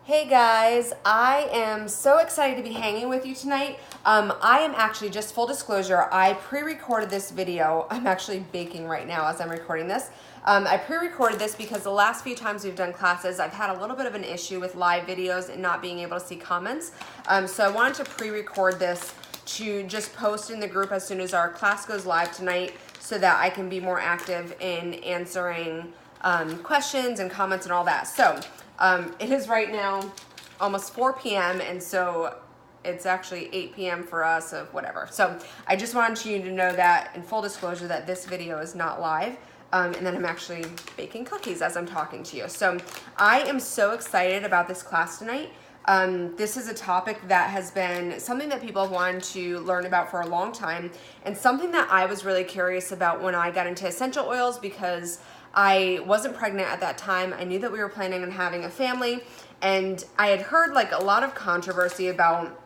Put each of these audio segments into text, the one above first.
Hey guys, I am so excited to be hanging with you tonight. I am actually, just full disclosure, I pre-recorded this video. I'm actually baking right now as I'm recording this. I pre-recorded this because the last few times we've done classes, I've had a little bit of an issue with live videos and not being able to see comments. So I wanted to pre-record this to just post in the group as soon as our class goes live tonight so that I can be more active in answering questions and comments and all that. So it is right now almost 4 p.m. and so it's actually 8 p.m. for us of whatever. So I just wanted you to know that, in full disclosure, that this video is not live. And then I'm actually baking cookies as I'm talking to you. So I am so excited about this class tonight. This is a topic that has been something that people have wanted to learn about for a long time, and something that I was really curious about when I got into essential oils because I wasn't pregnant at that time. I knew that we were planning on having a family, and I had heard like a lot of controversy about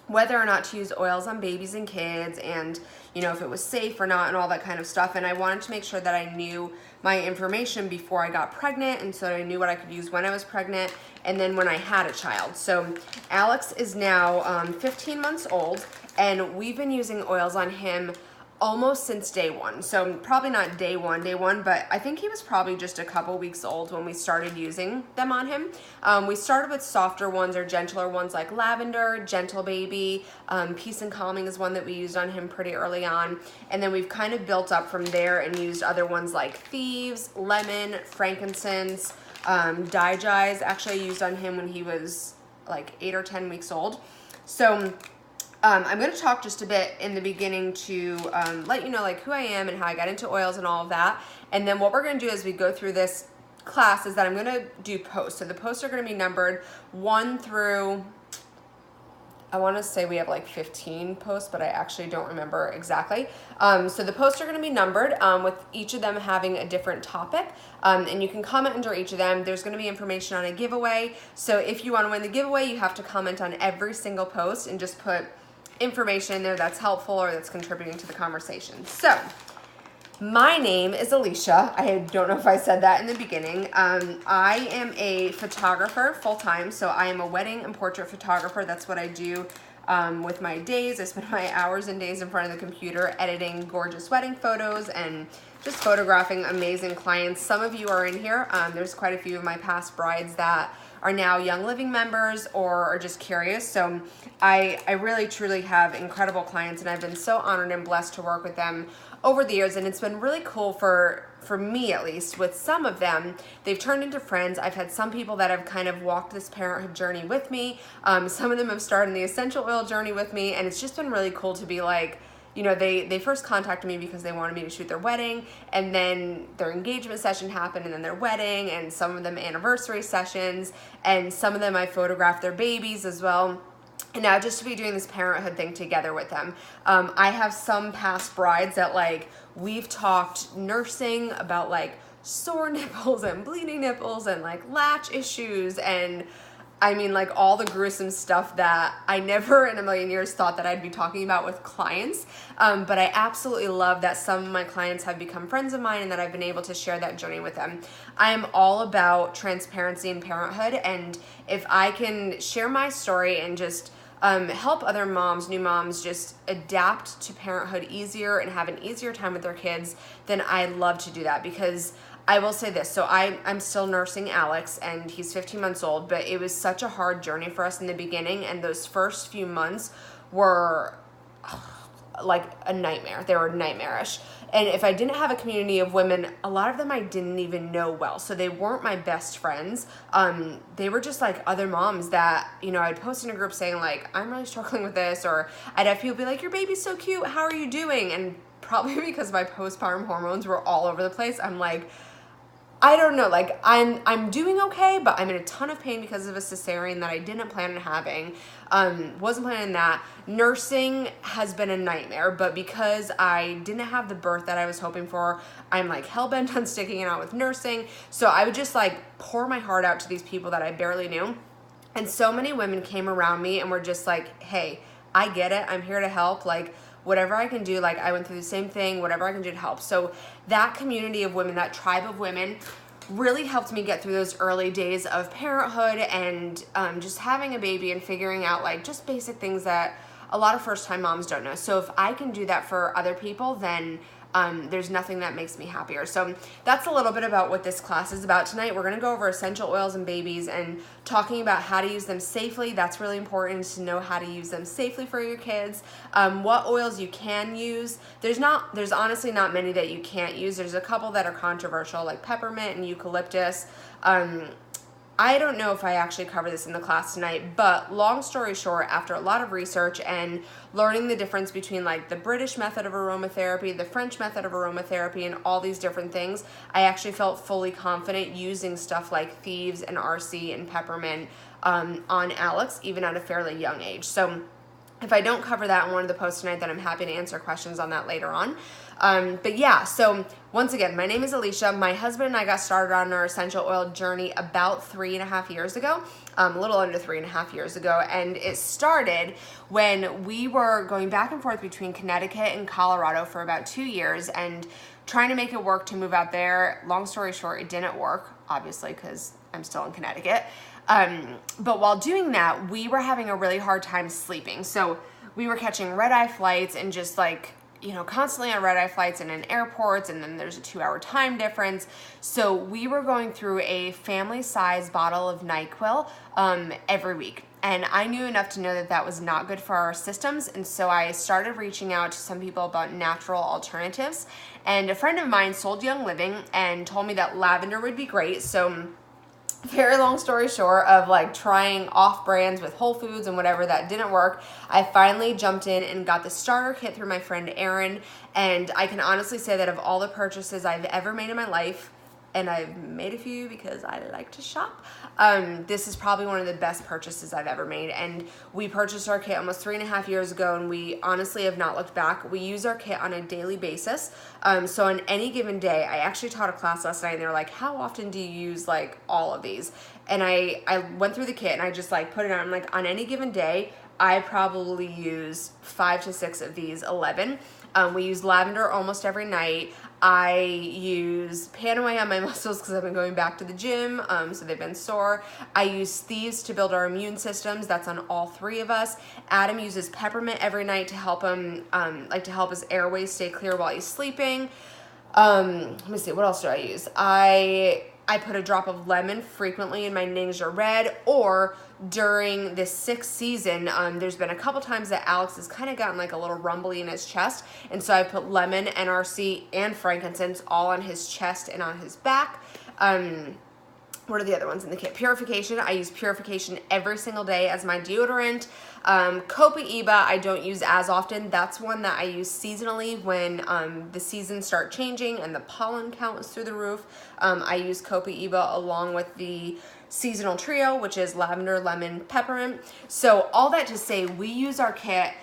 whether or not to use oils on babies and kids, and you know, if it was safe or not and all that kind of stuff. And I wanted to make sure that I knew my information before I got pregnant, and so I knew what I could use when I was pregnant and then when I had a child. So Alex is now 15 months old, and we've been using oils on him almost since day one. So probably not day one, but I think he was probably just a couple weeks old when we started using them on him. We started with softer ones or gentler ones like Lavender, Gentle Baby, Peace and Calming is one that we used on him pretty early on. And then we've kind of built up from there and used other ones like Thieves, Lemon, Frankincense, Digise. Actually I used on him when he was like 8 or 10 weeks old. So I'm going to talk just a bit in the beginning to let you know like who I am and how I got into oils and all of that. And then what we're going to do as we go through this class is that I'm going to do posts. So the posts are going to be numbered 1 through, I want to say we have like 15 posts, but I actually don't remember exactly. So the posts are going to be numbered with each of them having a different topic. And you can comment under each of them. There's going to be information on a giveaway. So if you want to win the giveaway, you have to comment on every single post and just put information in there that's helpful or that's contributing to the conversation. So my name is Alicia. I don't know if I said that in the beginning. I am a photographer full-time, so I am a wedding and portrait photographer. That's what I do with my days. I spend my hours and days in front of the computer editing gorgeous wedding photos and just photographing amazing clients. Some of you are in here. There's quite a few of my past brides that are now Young Living members or are just curious. So I really truly have incredible clients, and I've been so honored and blessed to work with them over the years. And it's been really cool for me, at least. With some of them, they've turned into friends. I've had some people that have kind of walked this parenthood journey with me. Some of them have started the essential oil journey with me, and it's just been really cool to be like, you know, they first contacted me because they wanted me to shoot their wedding, and then their engagement session happened, and then their wedding, and some of them anniversary sessions, and some of them I photographed their babies as well. And now just to be doing this parenthood thing together with them. I have some past brides that like we've talked nursing about like sore nipples and bleeding nipples and like latch issues, and I mean, like all the gruesome stuff that I never in a million years thought that I'd be talking about with clients. But I absolutely love that some of my clients have become friends of mine and that I've been able to share that journey with them. I am all about transparency in parenthood. And if I can share my story and just help other moms, new moms, just adapt to parenthood easier and have an easier time with their kids, then I love to do that. Because I will say this, so I'm still nursing Alex, and he's 15 months old, but it was such a hard journey for us in the beginning, and those first few months were like a nightmare. They were nightmarish. And if I didn't have a community of women, a lot of them I didn't even know well, so they weren't my best friends. They were just like other moms that, you know, I'd post in a group saying like, I'm really struggling with this, or I'd have people be like, your baby's so cute, how are you doing? And probably because my postpartum hormones were all over the place, I'm like, I don't know, like I'm doing okay, but I'm in a ton of pain because of a cesarean that I didn't plan on having. Wasn't planning that. Nursing has been a nightmare, but because I didn't have the birth that I was hoping for, I'm like hell-bent on sticking it out with nursing. So I would just like pour my heart out to these people that I barely knew. And so many women came around me and were just like, hey, I get it. I'm here to help. Like, whatever I can do, like I went through the same thing, whatever I can do to help. So that community of women, that tribe of women really helped me get through those early days of parenthood and just having a baby and figuring out like just basic things that a lot of first-time moms don't know. So if I can do that for other people, then there's nothing that makes me happier. So that's a little bit about what this class is about tonight. We're gonna go over essential oils and babies and talking about how to use them safely. That's really important to know how to use them safely for your kids. What oils you can use. There's honestly not many that you can't use. There's a couple that are controversial like peppermint and eucalyptus. I don't know if I actually cover this in the class tonight, but long story short, after a lot of research and learning the difference between like the British method of aromatherapy, the French method of aromatherapy, and all these different things, I actually felt fully confident using stuff like Thieves and RC and peppermint on Alex, even at a fairly young age. So if I don't cover that in one of the posts tonight, then I'm happy to answer questions on that later on. But yeah, so once again, my name is Alicia. My husband and I got started on our essential oil journey about 3.5 years ago, a little under 3.5 years ago. And it started when we were going back and forth between Connecticut and Colorado for about 2 years and trying to make it work to move out there. Long story short, it didn't work, obviously, because I'm still in Connecticut. But while doing that, we were having a really hard time sleeping. So we were catching red-eye flights and just like, you know, constantly on red-eye flights and in airports, and then there's a 2-hour time difference. So we were going through a family-sized bottle of NyQuil every week. And I knew enough to know that that was not good for our systems. And so I started reaching out to some people about natural alternatives. And a friend of mine sold Young Living and told me that lavender would be great. So very long story short of like trying off brands with Whole Foods and whatever that didn't work, I finally jumped in and got the starter kit through my friend Erin. And I can honestly say that of all the purchases I've ever made in my life, and I've made a few because I like to shop, this is probably one of the best purchases I've ever made. And we purchased our kit almost 3.5 years ago, and we honestly have not looked back. We use our kit on a daily basis. So on any given day, I actually taught a class last night and they were like, how often do you use like all of these? And I went through the kit and I just like put it on, like on any given day, I probably use 5 to 6 of these 11. We use lavender almost every night. I use Panaway on my muscles because I've been going back to the gym, so they've been sore. I use Thieves to build our immune systems. That's on all 3 of us. Adam uses peppermint every night to help him, to help his airways stay clear while he's sleeping. Let me see, what else do I use? I put a drop of lemon frequently in my Ninja Red, or during this 6th season, there's been a couple times that Alex has kind of gotten like a little rumbly in his chest, and so I put lemon, NRC, and frankincense all on his chest and on his back. What are the other ones in the kit? Purification. I use Purification every single day as my deodorant. Copaiba I don't use as often. That's one that I use seasonally when the seasons start changing and the pollen count is through the roof. I use Copaiba along with the seasonal trio, which is lavender, lemon, peppermint. So all that to say, we use our kit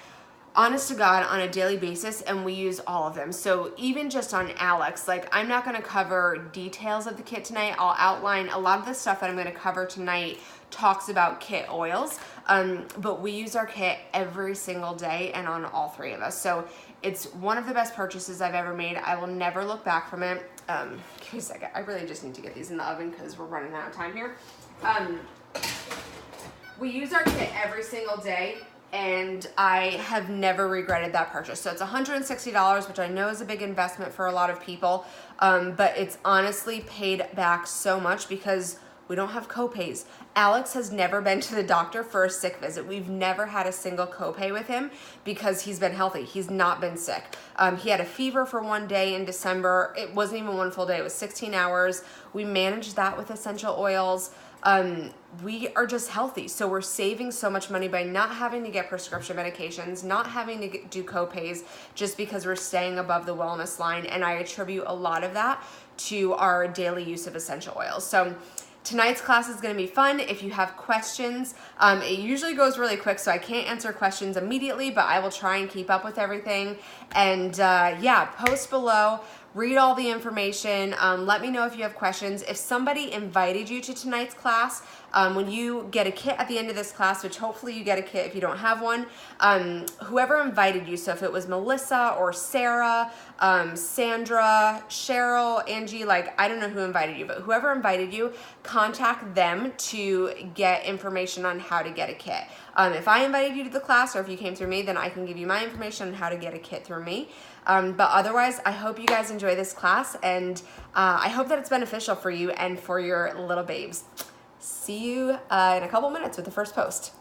honest to God on a daily basis, and we use all of them. So even just on Alex, like I'm not going to cover details of the kit tonight. I'll outline a lot of the stuff that I'm going to cover tonight talks about kit oils, but we use our kit every single day and on all 3 of us. So it's one of the best purchases I've ever made. I will never look back from it. Give me a second. I really just need to get these in the oven because we're running out of time here. We use our kit every single day, and I have never regretted that purchase. So it's $160, which I know is a big investment for a lot of people, but it's honestly paid back so much because we don't have copays. Alex has never been to the doctor for a sick visit. We've never had a single copay with him because he's been healthy. He's not been sick. He had a fever for one day in December. It wasn't even one full day. It was 16 hours. We managed that with essential oils. We are just healthy. So we're saving so much money by not having to get prescription medications, not having to do copays, just because we're staying above the wellness line. And I attribute a lot of that to our daily use of essential oils. So tonight's class is going to be fun. If you have questions, it usually goes really quick, so I can't answer questions immediately, but I will try and keep up with everything. And yeah, post below read all the information. Let me know if you have questions. If somebody invited you to tonight's class, when you get a kit at the end of this class, which hopefully you get a kit if you don't have one, whoever invited you, so if it was Melissa or Sarah, Sandra, Cheryl, Angie, like I don't know who invited you, but whoever invited you, contact them to get information on how to get a kit. If I invited you to the class or if you came through me, then I can give you my information on how to get a kit through me. But otherwise, I hope you guys enjoy this class, and I hope that it's beneficial for you and for your little babes. See you in a couple minutes with the first post.